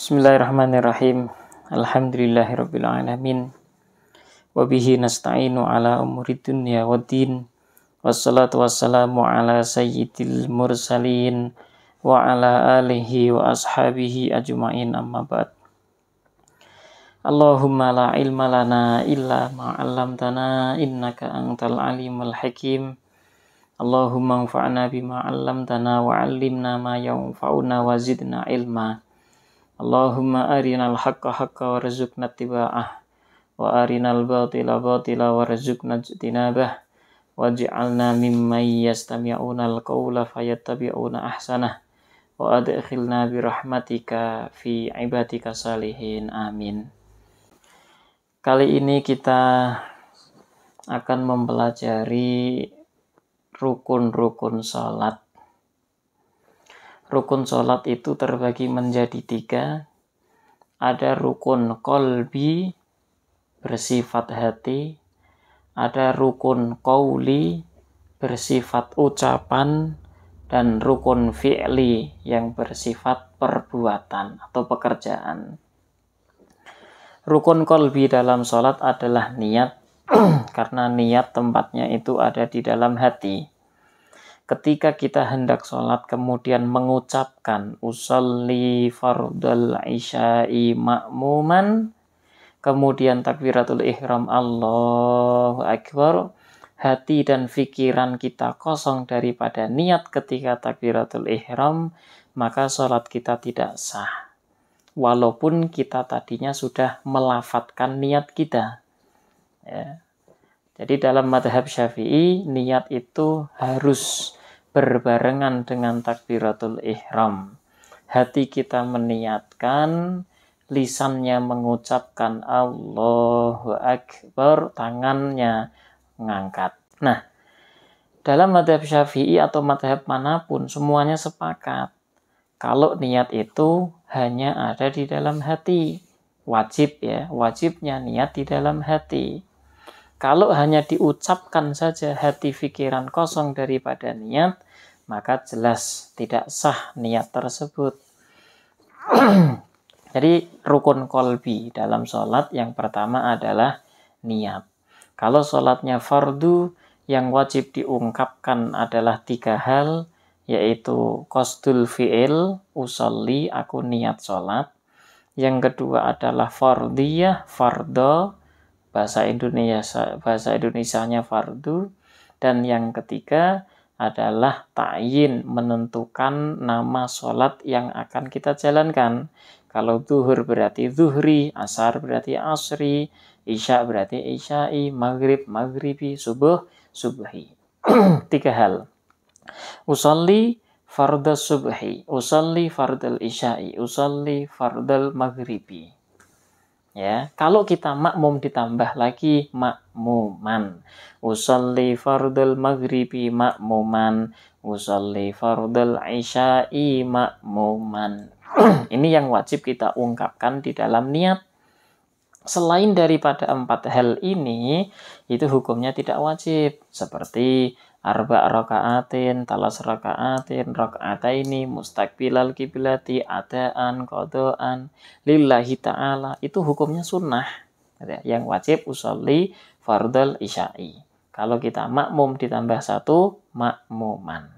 Bismillahirrahmanirrahim. Alhamdulillahirabbil alamin. Wa bihi nasta'inu ala umuri dunya waddin. Wassalatu wassalamu ala sayyidil mursalin wa ala alihi wa ashabihi ajma'in, amma ba'd. Allahumma la ilma lana illa ma 'allamtana innaka antal alimul hakim. Allahumma anfa'na bima 'allamtana wa 'allimna ma yanfa'una wa zidna ilma. Allahumma arinal haqqa haqqa warzuqna ittiba'ah wa arinal batila batila warzuqna ijtinabah waj'alna mimman yastami'una al-qawla fayattabi'una ahsanah wa adkhilna birahmatika fi ibadika salihin, amin. Kali ini kita akan mempelajari rukun-rukun salat. Rukun sholat itu terbagi menjadi 3. Ada rukun qalbi bersifat hati, ada rukun qauli bersifat ucapan, dan rukun fi'li yang bersifat perbuatan atau pekerjaan. Rukun qalbi dalam sholat adalah niat, karena niat tempatnya itu ada di dalam hati. Ketika kita hendak sholat kemudian mengucapkan usolli fardal isya'i ma'muman, kemudian takbiratul ihram Allahu Akbar, hati dan pikiran kita kosong daripada niat ketika takbiratul ihram, maka sholat kita tidak sah. Walaupun kita tadinya sudah melafatkan niat kita. Ya. Jadi dalam madhab Syafi'i, niat itu harus berbarengan dengan takbiratul ihram. Hati kita meniatkan, lisannya mengucapkan Allahu Akbar, tangannya mengangkat. Nah, dalam madhab Syafi'i atau madhab manapun, semuanya sepakat. Kalau niat itu hanya ada di dalam hati. Wajib ya, wajibnya niat di dalam hati. Kalau hanya diucapkan saja, hati pikiran kosong daripada niat, maka jelas tidak sah niat tersebut. Jadi rukun qalbi dalam sholat yang pertama adalah niat. Kalau sholatnya fardu, yang wajib diungkapkan adalah 3 hal, yaitu qasdul fi'il, usolli, aku niat sholat. Yang kedua adalah fardiyah, fardo, bahasa Indonesianya fardu. Dan yang ketiga adalah ta'yin, menentukan nama sholat yang akan kita jalankan. Kalau zuhur berarti zuhri, asar berarti asri, isya berarti isya'i, maghrib maghribi, subuh subhi. 3 hal. Usolli fardal subhi, usolli fardal isya'i, usolli fardal maghribi. Ya, kalau kita makmum ditambah lagi makmuman. Usolli fardal maghribi makmuman, usolli fardal isya'i makmuman. Ini yang wajib kita ungkapkan di dalam niat. Selain daripada 4 hal ini, itu hukumnya tidak wajib. Seperti arba' raka'atin, talas raka'atin, raka'ataini, mustaqbilal kiblati, adaan, qadaan, lillahi ta'ala. Itu hukumnya sunnah. Yang wajib usolli fardal isya'i. Kalau kita makmum ditambah 1, makmuman.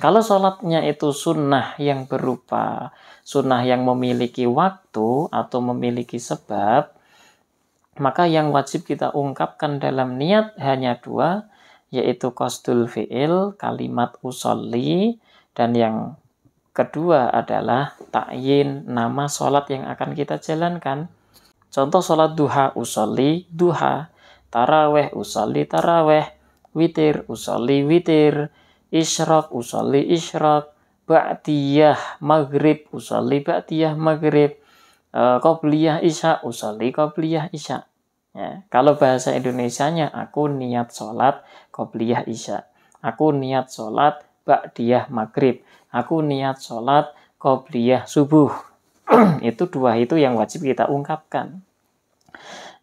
Kalau sholatnya itu sunnah yang berupa sunnah yang memiliki waktu atau memiliki sebab, maka yang wajib kita ungkapkan dalam niat hanya 2, yaitu qasdul fi'il, kalimat usolli, dan yang kedua adalah ta'yin, nama sholat yang akan kita jalankan. Contoh sholat duha, usolli duha, taraweh, usolli taraweh, witir, usolli witir, isyraq, usolli isyraq, ba'diyah maghrib, usolli ba'diyah maghrib, qobliyah isya, usolli qobliyah isya. Ya, kalau bahasa Indonesianya, aku niat sholat qobliyah isya, aku niat sholat ba'diyah maghrib, aku niat sholat qobliyah subuh. Itu 2 itu yang wajib kita ungkapkan.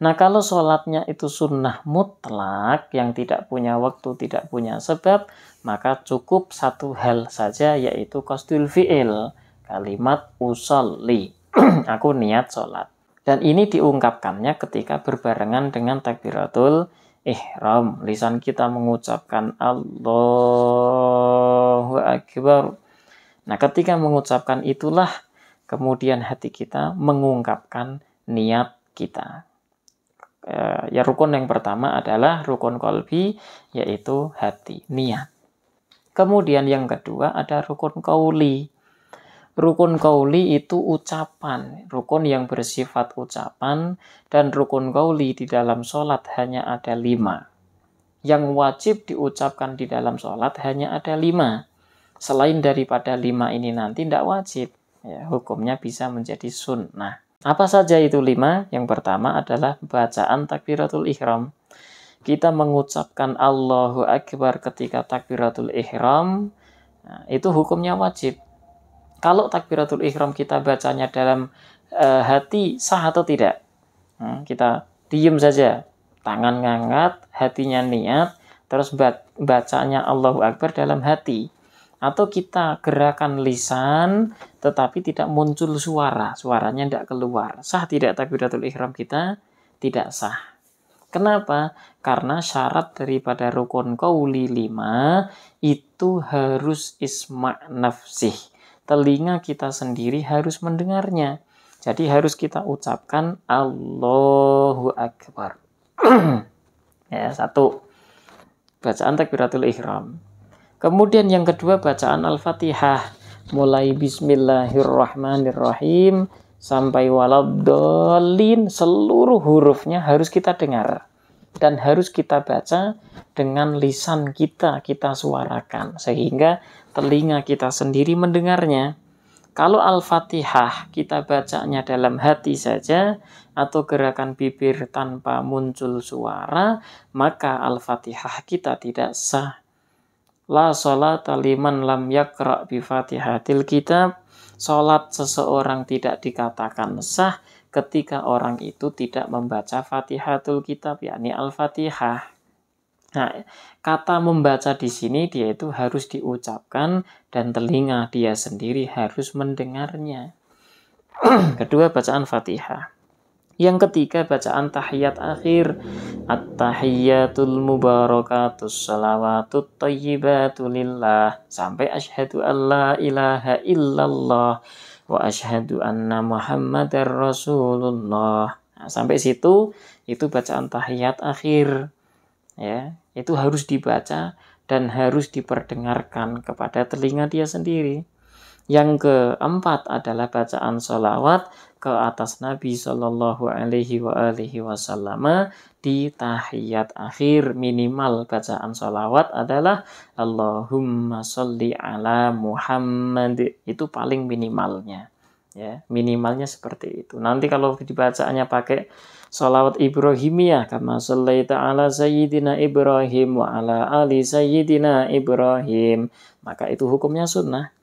Nah, kalau sholatnya itu sunnah mutlak yang tidak punya waktu, tidak punya sebab, maka cukup 1 hal saja, yaitu qasdul fi'il, Kalimat usolli. Aku niat sholat. Dan ini diungkapkannya ketika berbarengan dengan takbiratul ihram. Lisan kita mengucapkan Allahu Akbar. Nah, ketika mengucapkan itulah kemudian hati kita mengungkapkan niat kita. Ya, rukun yang pertama adalah rukun qalbi, yaitu hati, niat. Kemudian yang kedua ada rukun qauli. Rukun qauli itu ucapan, rukun yang bersifat ucapan, dan rukun qauli di dalam sholat hanya ada 5. Yang wajib diucapkan di dalam sholat hanya ada 5. Selain daripada 5 ini nanti tidak wajib. Ya, hukumnya bisa menjadi sunnah. Apa saja itu 5? Yang pertama adalah bacaan takbiratul ihram. Kita mengucapkan Allahu Akbar ketika takbiratul ihram, nah, itu hukumnya wajib. Kalau takbiratul ihram kita bacanya dalam hati, sah atau tidak? Kita diem saja, tangan ngangkat, hatinya niat, terus bacanya Allahu Akbar dalam hati. Atau kita gerakan lisan tetapi tidak muncul suaranya tidak keluar. Sah tidak takbiratul ihram kita? Tidak sah. Kenapa? Karena syarat daripada rukun qauli 5 itu harus isma' nafsih. Telinga kita sendiri harus mendengarnya. Jadi harus kita ucapkan Allahu Akbar. Ya, 1. Bacaan takbiratul ihram. Kemudian yang kedua bacaan Al-Fatihah. Mulai Bismillahirrahmanirrahim sampai waladhdallin, seluruh hurufnya harus kita dengar. Dan harus kita baca dengan lisan kita suarakan. Sehingga telinga kita sendiri mendengarnya. Kalau Al-Fatihah kita bacanya dalam hati saja atau gerakan bibir tanpa muncul suara, maka Al-Fatihah kita tidak sah. La sholata liman lam yakra' bi fatihatil kitab. Sholat seseorang tidak dikatakan sah ketika orang itu tidak membaca fatihatul kitab, yakni Al-Fatihah. Nah, kata membaca di sini dia itu harus diucapkan dan telinga dia sendiri harus mendengarnya. Kedua, bacaan Fatihah. Yang ketiga, bacaan tahiyat akhir. At-tahiyyatul mubarakatus salawatut thayyibatu lillah sampai asyhadu alla ilaha illallah wa asyhadu anna muhammadar rasulullah. Nah, sampai situ itu bacaan tahiyat akhir. Ya, itu harus dibaca dan harus diperdengarkan kepada telinga dia sendiri. Yang keempat adalah bacaan sholawat ke atas Nabi Shallallahu Alaihi Wasallam di tahiyat akhir. Minimal bacaan sholawat adalah Allahumma sholli ala Muhammad, itu paling minimalnya. Ya, minimalnya seperti itu. Nanti kalau dibacaannya pakai sholawat Ibrahimiyah, kama shallaita ala sayyidina Ibrahim wa ala ali sayyidina Ibrahim, maka itu hukumnya sunnah.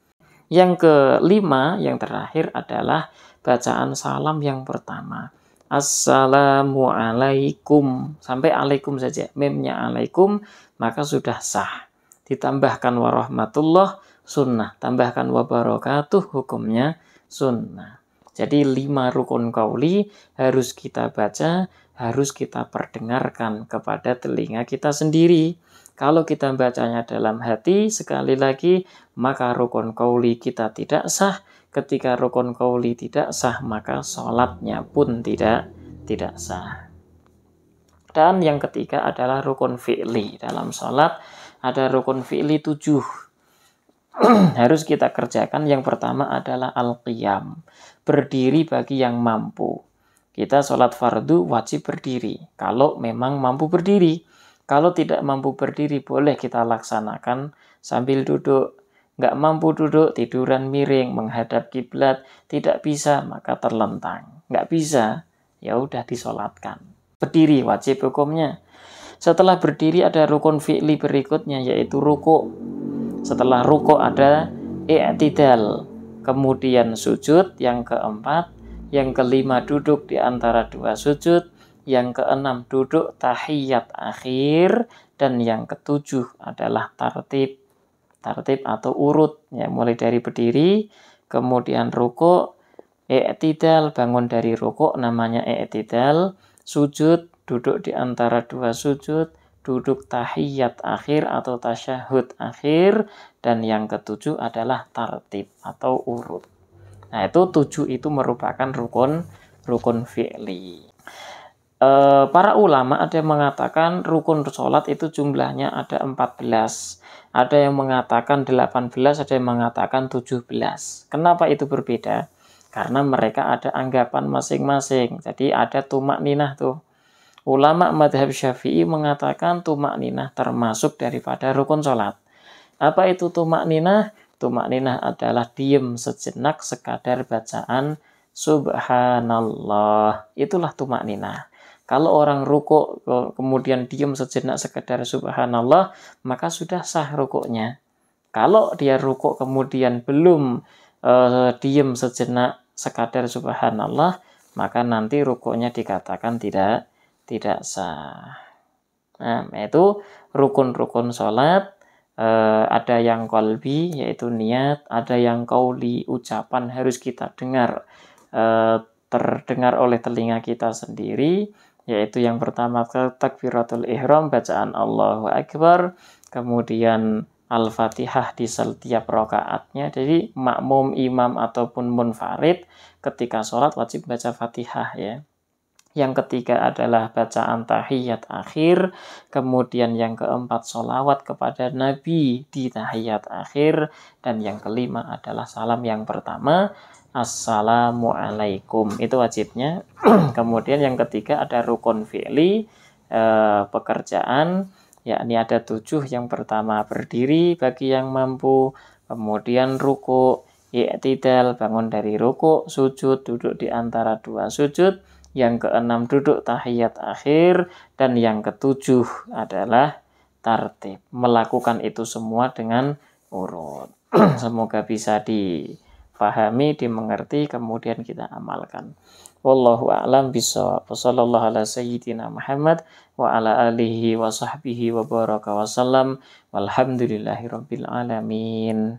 Yang kelima, yang terakhir adalah bacaan salam yang pertama. Assalamualaikum. Sampai alaikum saja. Memnya alaikum, maka sudah sah. Ditambahkan warahmatullah, sunnah. Tambahkan wabarakatuh, hukumnya sunnah. Jadi 5 rukun qauli harus kita baca, harus kita perdengarkan kepada telinga kita sendiri. Kalau kita bacanya dalam hati, sekali lagi, maka rukun qauli kita tidak sah. Ketika rukun qauli tidak sah, maka sholatnya pun tidak sah. Dan yang ketiga adalah rukun fi'li. Dalam sholat ada rukun fi'li 7. Harus kita kerjakan. Yang pertama adalah al-qiyam. Berdiri bagi yang mampu. Kita sholat fardu wajib berdiri. Kalau memang mampu berdiri. Kalau tidak mampu berdiri, boleh kita laksanakan sambil duduk. Nggak mampu duduk, tiduran miring, menghadap kiblat, tidak bisa, maka terlentang. Nggak bisa, ya udah disolatkan. Berdiri, wajib hukumnya. Setelah berdiri ada rukun fi'li berikutnya, yaitu ruku'. Setelah ruku' ada i'tidal, kemudian sujud, yang keempat. Yang kelima duduk di antara 2 sujud. Yang keenam duduk tahiyat akhir, dan yang ketujuh adalah tartib atau urut, ya, mulai dari berdiri, kemudian rukuk, i'tidal, bangun dari rukuk namanya i'tidal, sujud, duduk di antara dua sujud, duduk tahiyat akhir atau tasyahud akhir, dan yang ketujuh adalah tartib atau urut. Nah, itu 7 itu merupakan rukun fi'li. Para ulama ada yang mengatakan rukun sholat itu jumlahnya ada 14. Ada yang mengatakan 18, ada yang mengatakan 17. Kenapa itu berbeda? Karena mereka ada anggapan masing-masing. Jadi ada tumak ninah tuh. Ulama madhab Syafi'i mengatakan tumak ninah termasuk daripada rukun sholat. Apa itu tumak ninah? Tumak ninah adalah diem sejenak sekadar bacaan subhanallah. Itulah tumak ninah. Kalau orang rukuk kemudian diem sejenak sekedar subhanallah, maka sudah sah rukuknya. Kalau dia rukuk kemudian belum diem sejenak sekadar subhanallah, maka nanti rukuknya dikatakan tidak sah. Nah, itu rukun-rukun sholat. Ada yang qalbi yaitu niat, ada yang qauli ucapan harus kita dengar, terdengar oleh telinga kita sendiri, yaitu yang pertama takbiratul ihram, bacaan Allahu Akbar, kemudian Al-Fatihah di setiap rakaatnya. Jadi makmum, imam ataupun munfarid ketika sholat wajib baca Fatihah ya. Yang ketiga adalah bacaan tahiyat akhir, kemudian yang keempat sholawat kepada Nabi di tahiyat akhir, dan yang kelima adalah salam yang pertama, Assalamualaikum, itu wajibnya. Kemudian yang ketiga ada rukun fi'li, pekerjaan, yakni ada 7. Yang pertama berdiri bagi yang mampu, kemudian rukuk, i'tidal, bangun dari rukuk, sujud, duduk di antara dua sujud, yang keenam duduk tahiyat akhir, dan yang ketujuh adalah tartib, melakukan itu semua dengan urut. Semoga bisa dipahami, dimengerti, kemudian kita amalkan. Wallahu a'lam bishawab. Wassallallahu ala sayyidina Muhammad wa ala alihi wa sahbihi wa baraka wa sallam. Walhamdulillahi rabbil alamin.